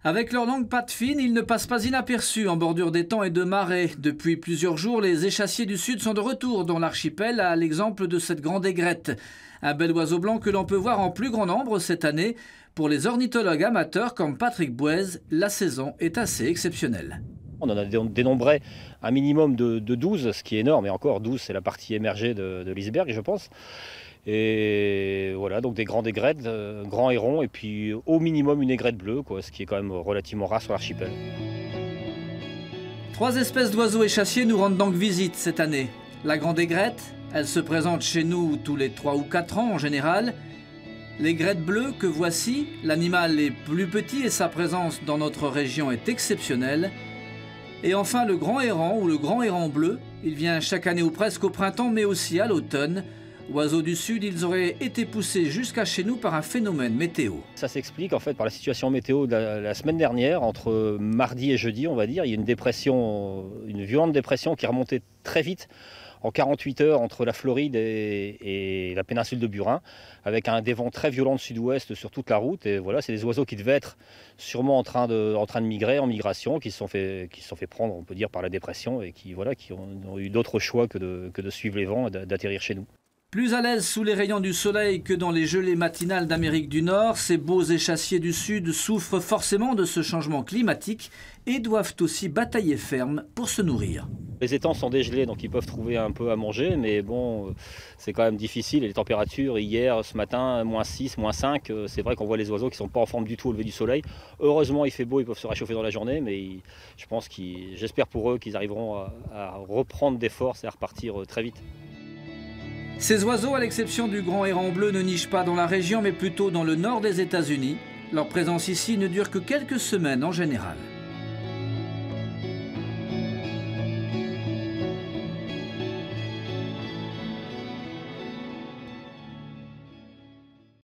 Avec leurs longues pattes fines, ils ne passent pas inaperçus en bordure d'étangs et de marais. Depuis plusieurs jours, les échassiers du Sud sont de retour dans l'archipel, à l'exemple de cette grande aigrette. Un bel oiseau blanc que l'on peut voir en plus grand nombre cette année. Pour les ornithologues amateurs comme Patrick Bouez, la saison est assez exceptionnelle. On en a dénombré un minimum de 12, ce qui est énorme. Et encore, 12, c'est la partie émergée de l'iceberg, je pense. Et voilà, donc des grandes aigrettes, grands hérons, et puis au minimum une aigrette bleue, ce qui est quand même relativement rare sur l'archipel. 3 espèces d'oiseaux échassiers nous rendent donc visite cette année. La grande aigrette, elle se présente chez nous tous les 3 ou 4 ans en général. L'aigrette bleue que voici, l'animal est plus petit et sa présence dans notre région est exceptionnelle. Et enfin le grand héron ou le grand héron bleu, il vient chaque année ou presque au printemps mais aussi à l'automne. Oiseaux du Sud, ils auraient été poussés jusqu'à chez nous par un phénomène météo. Ça s'explique en fait par la situation météo de la semaine dernière, entre mardi et jeudi on va dire. Il y a une violente dépression qui est remontée très vite, en 48 heures entre la Floride et la péninsule de Burin, avec des vents très violents de sud-ouest sur toute la route. Et voilà, c'est des oiseaux qui devaient être sûrement en train de migrer, en migration, qui se sont fait prendre, on peut dire, par la dépression et qui ont eu d'autres choix que de suivre les vents et d'atterrir chez nous. Plus à l'aise sous les rayons du soleil que dans les gelées matinales d'Amérique du Nord, ces beaux échassiers du Sud souffrent forcément de ce changement climatique et doivent aussi batailler ferme pour se nourrir. Les étangs sont dégelés, donc ils peuvent trouver un peu à manger, mais bon, c'est quand même difficile. Et les températures, hier, ce matin, -6, -5, c'est vrai qu'on voit les oiseaux qui ne sont pas en forme du tout au lever du soleil. Heureusement, il fait beau, ils peuvent se réchauffer dans la journée, mais j'espère pour eux qu'ils arriveront à reprendre des forces et à repartir très vite. Ces oiseaux, à l'exception du grand héron bleu, ne nichent pas dans la région, mais plutôt dans le nord des États-Unis. Leur présence ici ne dure que quelques semaines en général.